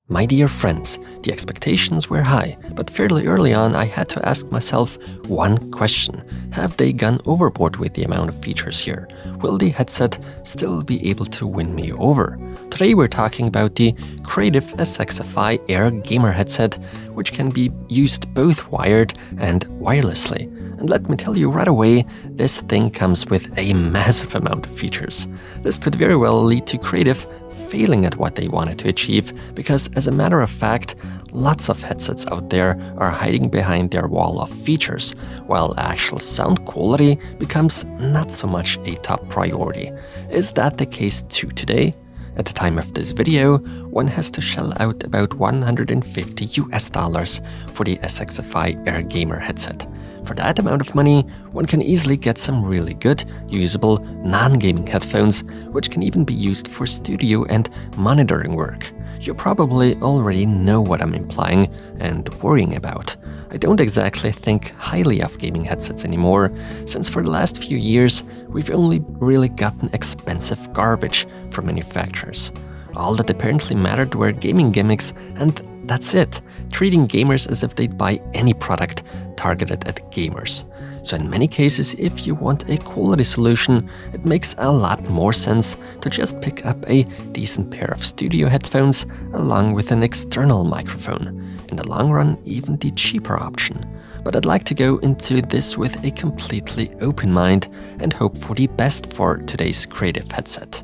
My dear friends, the expectations were high, but fairly early on I had to ask myself one question. Have they gone overboard with the amount of features here? Will the headset still be able to win me over? Today we're talking about the Creative SXFI Air Gamer headset, which can be used both wired and wirelessly. And let me tell you right away, this thing comes with a massive amount of features. This could very well lead to Creative failing at what they wanted to achieve, because as a matter of fact, lots of headsets out there are hiding behind their wall of features, while actual sound quality becomes not so much a top priority. Is that the case too today? At the time of this video, one has to shell out about $150 for the SXFI Air Gamer headset. For that amount of money, one can easily get some really good, usable, non-gaming headphones, which can even be used for studio and monitoring work. You probably already know what I'm implying and worrying about. I don't exactly think highly of gaming headsets anymore, since for the last few years, we've only really gotten expensive garbage from manufacturers. All that apparently mattered were gaming gimmicks, and that's it, treating gamers as if they'd buy any product targeted at gamers. So in many cases, if you want a quality solution, it makes a lot more sense to just pick up a decent pair of studio headphones along with an external microphone. In the long run, even the cheaper option. But I'd like to go into this with a completely open mind and hope for the best for today's Creative headset.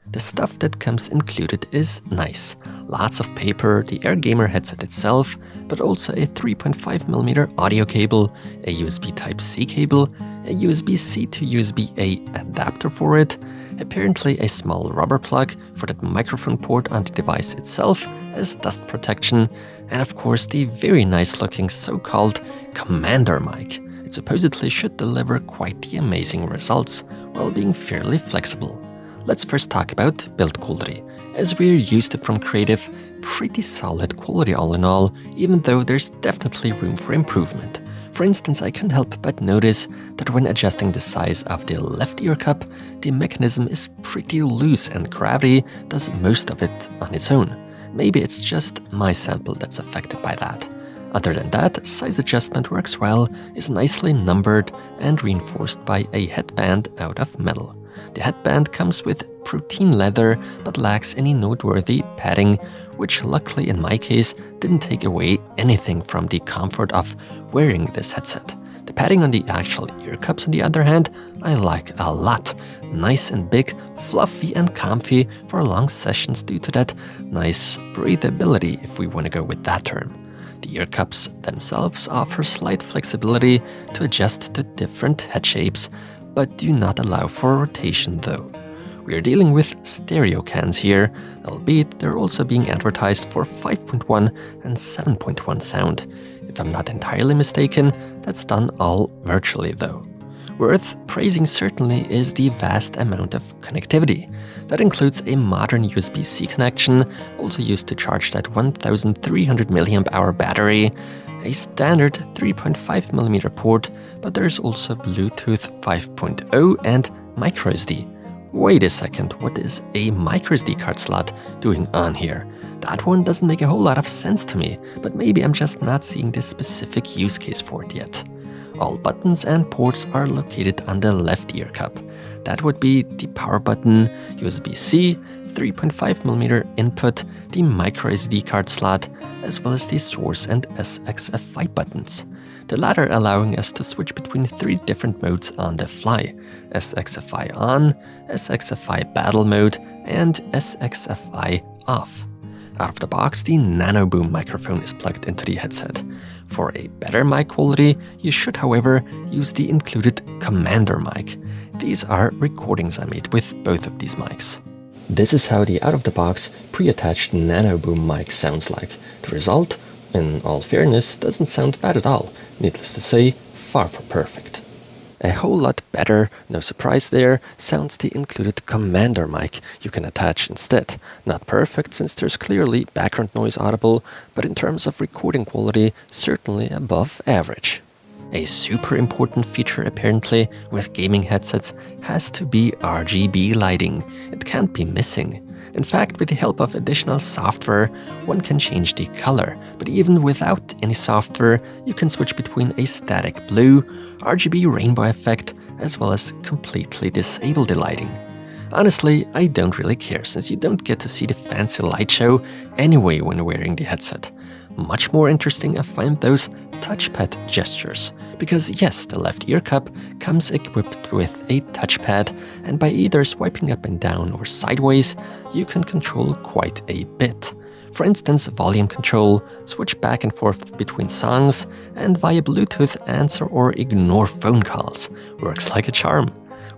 The stuff that comes included is nice. Lots of paper, the Air Gamer headset itself, but also a 3.5mm audio cable, a USB Type-C cable, a USB-C to USB-A adapter for it, apparently a small rubber plug for that microphone port on the device itself as dust protection, and of course the very nice looking so-called commander mic. It supposedly should deliver quite the amazing results while being fairly flexible. Let's first talk about build quality. As we're used to from Creative, pretty solid quality all in all, even though there's definitely room for improvement. For instance, I can't help but notice that when adjusting the size of the left ear cup, the mechanism is pretty loose and gravity does most of it on its own. Maybe it's just my sample that's affected by that. Other than that, size adjustment works well, is nicely numbered and reinforced by a headband out of metal. The headband comes with protein leather but lacks any noteworthy padding, which luckily in my case didn't take away anything from the comfort of wearing this headset. The padding on the actual ear cups on the other hand, I like a lot. Nice and big, fluffy and comfy for long sessions due to that nice breathability, if we want to go with that term. The ear cups themselves offer slight flexibility to adjust to different head shapes, but do not allow for rotation though. We are dealing with stereo cans here, albeit they're also being advertised for 5.1 and 7.1 sound. If I'm not entirely mistaken, that's done all virtually though. Worth praising certainly is the vast amount of connectivity. That includes a modern USB-C connection, also used to charge that 1300 mAh battery, a standard 3.5mm port, but there's also Bluetooth 5.0 and microSD. Wait a second, what is a microSD card slot doing on here? That one doesn't make a whole lot of sense to me, but maybe I'm just not seeing this specific use case for it yet. All buttons and ports are located on the left ear cup. That would be the power button, USB-C, 3.5mm input, the microSD card slot, as well as the source and SXFI buttons. The latter allowing us to switch between 3 different modes on the fly: SXFI on, SXFI battle mode, and SXFI off. Out of the box, the Nano Boom microphone is plugged into the headset. For a better mic quality, you should however use the included commander mic. These are recordings I made with both of these mics. This is how the out-of-the-box pre-attached Nano Boom mic sounds like. The result, in all fairness, doesn't sound bad at all. Needless to say, far from perfect. A whole lot better, no surprise there, sounds the included commander mic you can attach instead. Not perfect since there's clearly background noise audible, but in terms of recording quality, certainly above average. A super important feature apparently with gaming headsets has to be RGB lighting. It can't be missing. In fact, with the help of additional software, one can change the color, but even without any software, you can switch between a static blue, RGB rainbow effect, as well as completely disable the lighting. Honestly, I don't really care, since you don't get to see the fancy light show anyway when wearing the headset. Much more interesting I find those touchpad gestures, because yes, the left ear cup comes equipped with a touchpad, and by either swiping up and down or sideways, you can control quite a bit. For instance, volume control, switch back and forth between songs, and via Bluetooth answer or ignore phone calls. Works like a charm.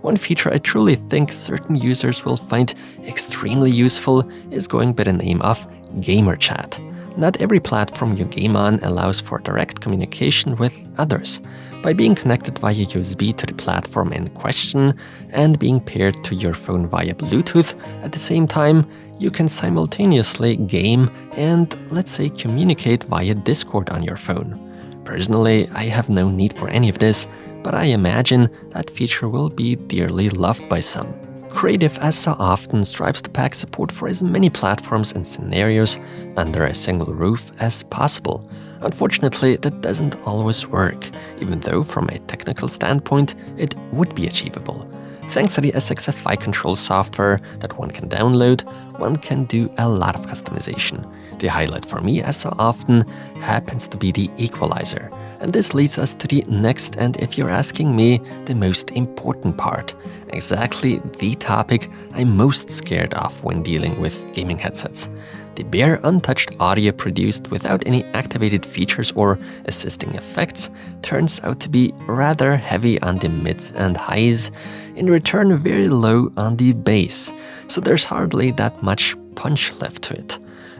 One feature I truly think certain users will find extremely useful is going by the name of Gamer Chat. Not every platform you game on allows for direct communication with others. By being connected via USB to the platform in question and being paired to your phone via Bluetooth at the same time, you can simultaneously game and, let's say, communicate via Discord on your phone. Personally, I have no need for any of this, but I imagine that feature will be dearly loved by some. Creative, as so often, strives to pack support for as many platforms and scenarios under a single roof as possible. Unfortunately, that doesn't always work, even though from a technical standpoint, it would be achievable. Thanks to the SXFI Control software that one can download, one can do a lot of customization. The highlight for me, as so often, happens to be the equalizer. And this leads us to the next, and if you're asking me, the most important part. Exactly the topic I'm most scared of when dealing with gaming headsets. The bare untouched audio produced without any activated features or assisting effects turns out to be rather heavy on the mids and highs, in return very low on the bass, so there's hardly that much punch left to it.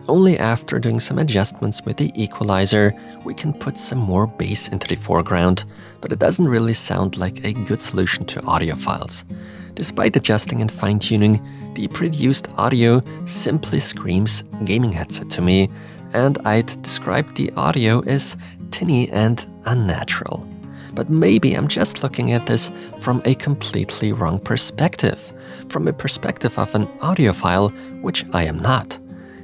Only after doing some adjustments with the equalizer, we can put some more bass into the foreground, but it doesn't really sound like a good solution to audiophiles. Despite adjusting and fine-tuning, the produced audio simply screams gaming headset to me, and I'd describe the audio as tinny and unnatural. But maybe I'm just looking at this from a completely wrong perspective, from a perspective of an audiophile, which I am not.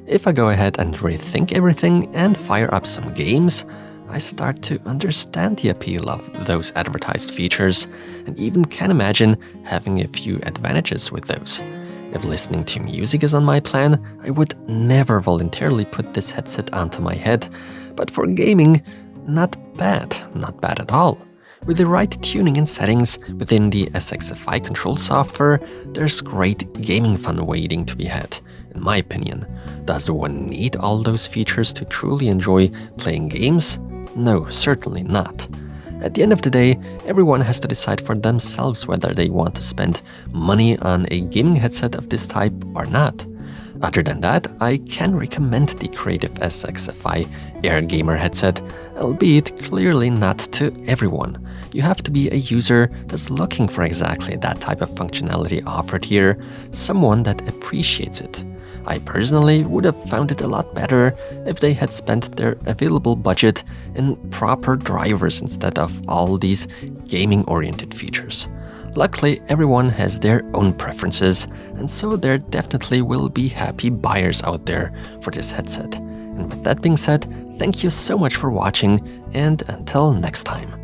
If I go ahead and rethink everything and fire up some games, I start to understand the appeal of those advertised features and even can imagine having a few advantages with those. If listening to music is on my plan, I would never voluntarily put this headset onto my head, but for gaming, not bad at all. With the right tuning and settings within the SXFI Control software, there's great gaming fun waiting to be had, in my opinion. Does one need all those features to truly enjoy playing games? No, certainly not. At the end of the day, everyone has to decide for themselves whether they want to spend money on a gaming headset of this type or not. Other than that, I can recommend the Creative SXFI Air Gamer headset, albeit clearly not to everyone. You have to be a user that's looking for exactly that type of functionality offered here, someone that appreciates it. I personally would have found it a lot better if they had spent their available budget in proper drivers instead of all these gaming-oriented features. Luckily, everyone has their own preferences, and so there definitely will be happy buyers out there for this headset. And with that being said, thank you so much for watching, and until next time.